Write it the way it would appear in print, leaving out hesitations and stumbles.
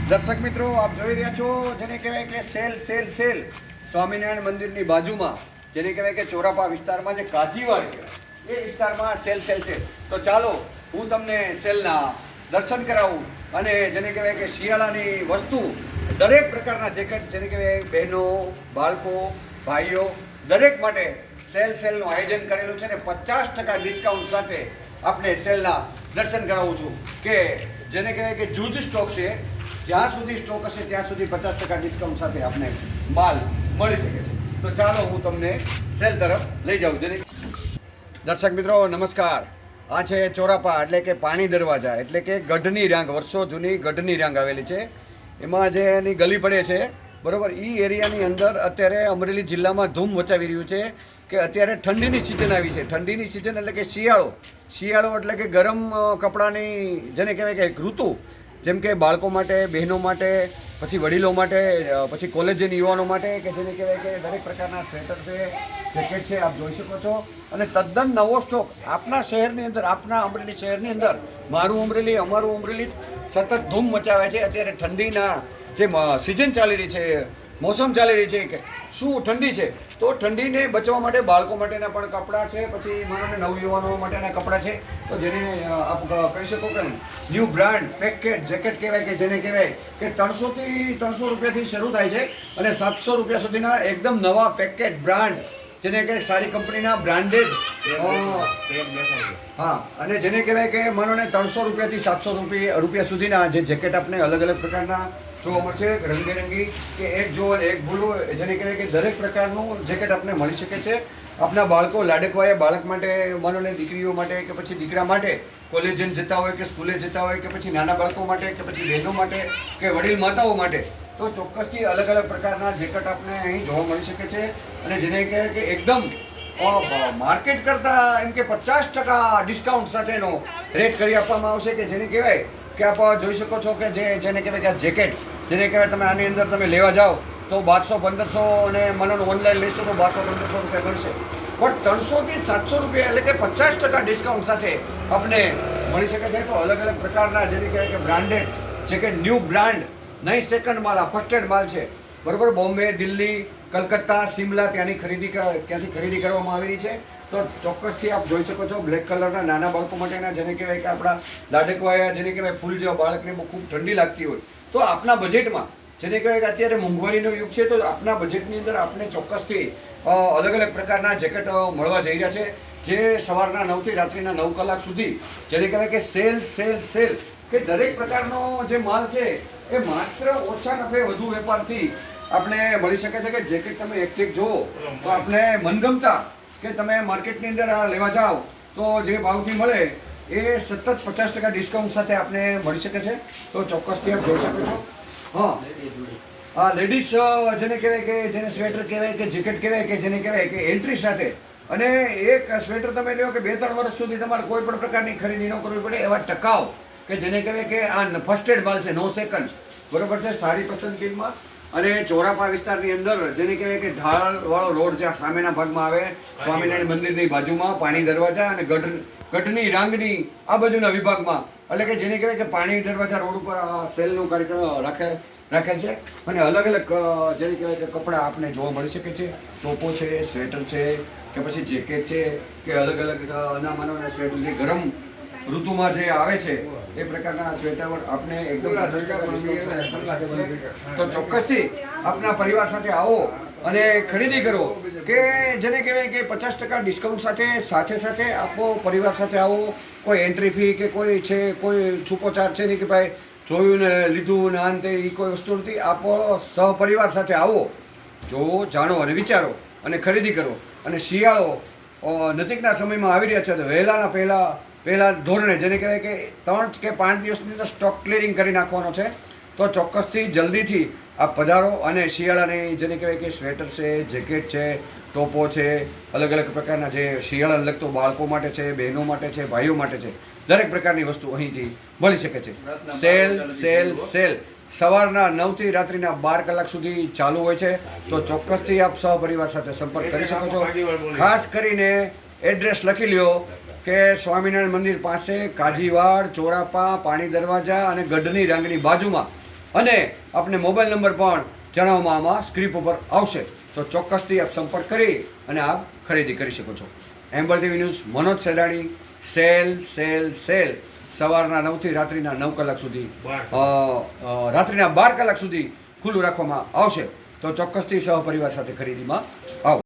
દર્શક મિત્રો, આપ જોઈ રહ્યા છો જેને કહેવાય કે સેલ સેલ સેલ સ્વામિનારાયણ મંદિરની બાજુમાં જેને કહેવાય કે ચોરાપા વિસ્તારમાં જે કાજીવાડ કહેવાય એ વિસ્તારમાં સેલ સેલ સેલ. તો ચાલો હું તમને સેલના દર્શન કરાવું અને જેને કહેવાય કે શિયાળાની વસ્તુ દરેક પ્રકારના જેકેટ જેને કહેવાય બહેનો, બાળકો, ભાઈઓ દરેક માટે સેલનું આયોજન કરેલું છે ને 50% ડિસ્કાઉન્ટ સાથે આપણે સેલના દર્શન કરાવું છું કે જેને કહેવાય કે જૂજ સ્ટોક છે. જ્યાં સુધી સ્ટોક હશે ત્યાં સુધી 50% ડિસ્કાઉન્ટ સાથે આપણે માલ મળી શકે છે. તો ચાલો હું તમને સેલ તરફ લઈ જાઉં. જેને દર્શક મિત્રો નમસ્કાર, આ છે ચોરાપા એટલે કે પાણી દરવાજા એટલે કે ગઢની રાંગ, વર્ષો જૂની ગઢની રાંગ આવેલી છે. એમાં જે એની ગલી પડે છે બરાબર, એ એરિયાની અંદર અત્યારે અમરેલી જિલ્લામાં ધૂમ મચાવી રહ્યું છે કે અત્યારે ઠંડીની સિઝન આવી છે. ઠંડીની સિઝન એટલે કે શિયાળો એટલે કે ગરમ કપડાની જેને કહેવાય કે એક ઋતુ, જેમ કે બાળકો માટે, બહેનો માટે, પછી વડીલો માટે, પછી કોલેજની યુવાનો માટે કે જેને કહેવાય કે દરેક પ્રકારના સ્વેટર છે, જેકેટ છે, આપ જોઈ શકો છો. અને તદ્દન નવો સ્ટોક આપના શહેરની અંદર, આપના અમરેલી શહેરની અંદર, મારું અમરેલી, અમારું અમરેલી સતત ધૂમ મચાવે છે. અત્યારે ઠંડીના જે સિઝન ચાલી રહી છે, મોસમ ચાલી રહી છે કે શું ઠંડી છે, તો ઠંડીને બચવા માટે બાળકો માટેના પણ કપડાં છે, પછી માનવને નવયુવાનો માટેના કપડાં છે. તો જેને આપ કહી શકો કે ન્યૂ બ્રાન્ડ પેકેટ જેકેટ કહેવાય કે જેને કહેવાય કે 300 રૂપિયાથી શરૂ થાય છે અને 700 રૂપિયા સુધીના એકદમ નવા પેકેટ બ્રાન્ડ જેને કે સારી કંપનીના બ્રાન્ડેડ, હા, અને જેને કહેવાય કે માનો ને 300 રૂપિયાથી 700 રૂપિયા સુધીના જે જેકેટ આપણે અલગ અલગ પ્રકારના જોવા મળશે, રંગબેરંગી કે એક જો એક ભૂલું, જેને કહેવાય કે દરેક પ્રકારનું જેકેટ આપણે મળી શકે છે. આપણા બાળકો લાડકવાયા બાળક માટે, માનો ને દીકરીઓ માટે કે પછી દીકરા માટે, કોલેજ જતા હોય કે સ્કૂલે જતા હોય કે પછી નાના બાળકો માટે કે પછી બહેનો માટે કે વડીલ માતાઓ માટે, તો ચોક્કસથી અલગ અલગ પ્રકારના જેકેટ આપણે અહીં જોવા મળી શકે છે. અને જેને કહેવાય કે એકદમ માર્કેટ કરતાં એમ કે 50% ડિસ્કાઉન્ટ સાથેનો રેટ કરી આપવામાં આવશે કે જેને કહેવાય કે આપ જોઈ શકો છો કે જેને કહેવાય કે આ જેકેટ જેને કહેવાય તમે આની અંદર તમે લેવા જાઓ તો 1200-1500 અને મને ઓનલાઈન લેશો તો 1200-1500 રૂપિયા ગણશે, પણ 300થી 700 રૂપિયા એટલે કે 50% ડિસ્કાઉન્ટ સાથે આપણે મળી શકે છે. તો અલગ અલગ પ્રકારના જેને કહેવાય કે બ્રાન્ડેડ જેકેટ, ન્યૂ બ્રાન્ડ, નહીં સેકન્ડ માલ, આ ફર્સ્ટ એડ માલ છે બરાબર. બોમ્બે, દિલ્હી, કલકત્તા, શિમલા ત્યાંથી ખરીદી કરવામાં આવેલી છે. તો ચોક્કસથી આપ જોઈ શકો છો બ્લેક કલરના નાના બાળકો માટેના જેને કહેવાય કે આપણા લાડકવાયા જેને કહેવાય ફૂલ જેવા બાળકને બહુ ખૂબ ઠંડી લાગતી હોય તો આપના બજેટમાં જેને કહેવાય કે અત્યારે મોંઘવારીનો યુગ છે, તો આપના બજેટની અંદર આપણે ચોક્કસથી અલગ અલગ પ્રકારના જેકેટ મળવા જઈ રહ્યા છે, જે સવારના 9થી રાત્રિના 9 કલાક સુધી જેને કહેવાય કે સેલ કે દરેક પ્રકારનો જે માલ છે એ માત્ર ઓછા નફે વધુ વેપારથી આપણે મળી શકે છે. કે જેકેટ તમે એક જુઓ તો આપણે મનગમતા કે તમે માર્કેટની અંદર લેવા જાઓ તો જે ભાવથી મળે એ સતત 50% ડિસ્કાઉન્ટ સાથે આપણે મળી શકે છે. તો ચોક્કસથી આપ જોઈ શકો છો. હા, લેડીઝ જેને કહેવાય કે જેને સ્વેટર કહેવાય કે જેકેટ કહેવાય કે જેને કહેવાય કે એન્ટ્રી સાથે, અને એક સ્વેટર તમે લ્યો કે 2-3 વર્ષ સુધી તમારે કોઈ પણ પ્રકારની ખરીદી ન કરવી પડે એવા ટકાઉ કે જેને કહેવાય કે આ ફર્સ્ટ એડ માલ છે, નો સેકન્ડ બરોબર છે, સારી પસંદગીમાં. અને ચોરાપા વિસ્તારની અંદર જેને કહેવાય કે ઢાળવાળો રોડ જ્યાં સામેના ભાગમાં આવે, સ્વામિનારાયણ મંદિરની બાજુમાં પાણી દરવાજા અને ગઢની રાંગની આ બાજુના વિભાગમાં, એટલે કે જેને કહેવાય કે પાણી દરવાજા રોડ ઉપર સેલનો કાર્યક્રમ રાખેલ છે. અને અલગ અલગ જેને કહેવાય કે કપડાં આપણે જોવા મળી શકે છે. ટોપો છે, સ્વેટર છે કે પછી જેકેટ છે કે અલગ અલગ અનામાનોના સ્વેટર જે ગરમ ઋતુમાં જે આવે છે એ પ્રકારના સ્વેટર આપણે એકદમ. તો ચોક્કસથી આપના પરિવાર સાથે આવો અને ખરીદી કરો કે જેને કહેવાય કે 50% ડિસ્કાઉન્ટ સાથે આપો, પરિવાર સાથે આવો. કોઈ એન્ટ્રી ફી કે કોઈ છે કોઈ છૂપો ચાર્જ છે નહીં કે ભાઈ જોયું ને લીધું ને અંતે એ કોઈ વસ્તુ નથી. આપો, સહપરિવાર સાથે આવો, જોવો, જાણો અને વિચારો અને ખરીદી કરો. અને શિયાળો નજીકના સમયમાં આવી રહ્યા છે તો વહેલાના પહેલા ધોરણે જેને કહેવાય કે 3 કે 5 દિવસની અંદર સ્ટોક ક્લિયરિંગ કરી નાખવાનો છે. તો ચોક્કસથી જલ્દીથી આપ પધારો અને શિયાળાની જેને કહેવાય કે સ્વેટર છે, જેકેટ છે, ટોપો છે, અલગ અલગ પ્રકારના જે શિયાળાને લગતો બાળકો માટે છે, બહેનો માટે છે, ભાઈઓ માટે છે, દરેક પ્રકારની વસ્તુ અહીંથી મળી શકે છે. સેલ સવારના 9થી રાત્રિના 12 કલાક સુધી ચાલુ હોય છે. તો ચોક્કસથી આપ સહપરિવાર સાથે સંપર્ક કરી શકો છો. ખાસ કરીને એડ્રેસ લખી લ્યો કે સ્વામિનારાયણ મંદિર પાસે કાજીવાડ, ચોરાપા, પાણી દરવાજા અને ગઢની રાંગની બાજુમાં અને આપને મોબાઈલ નંબર પણ જણાવવામાં આમાં સ્ક્રીપ ઉપર આવશે, તો ચોક્કસથી આપ સંપર્ક કરી અને આપ ખરીદી કરી શકો છો. Amber TV news, Manoj Sedani. Sale સવારના 9 થી રાત્રિના 9 કલાક સુધી, રાત્રિના 12 કલાક સુધી ખુલ્લું રાખવામાં આવશે. તો ચોક્કસથી સહપરિવાર સાથે ખરીદીમાં આવો.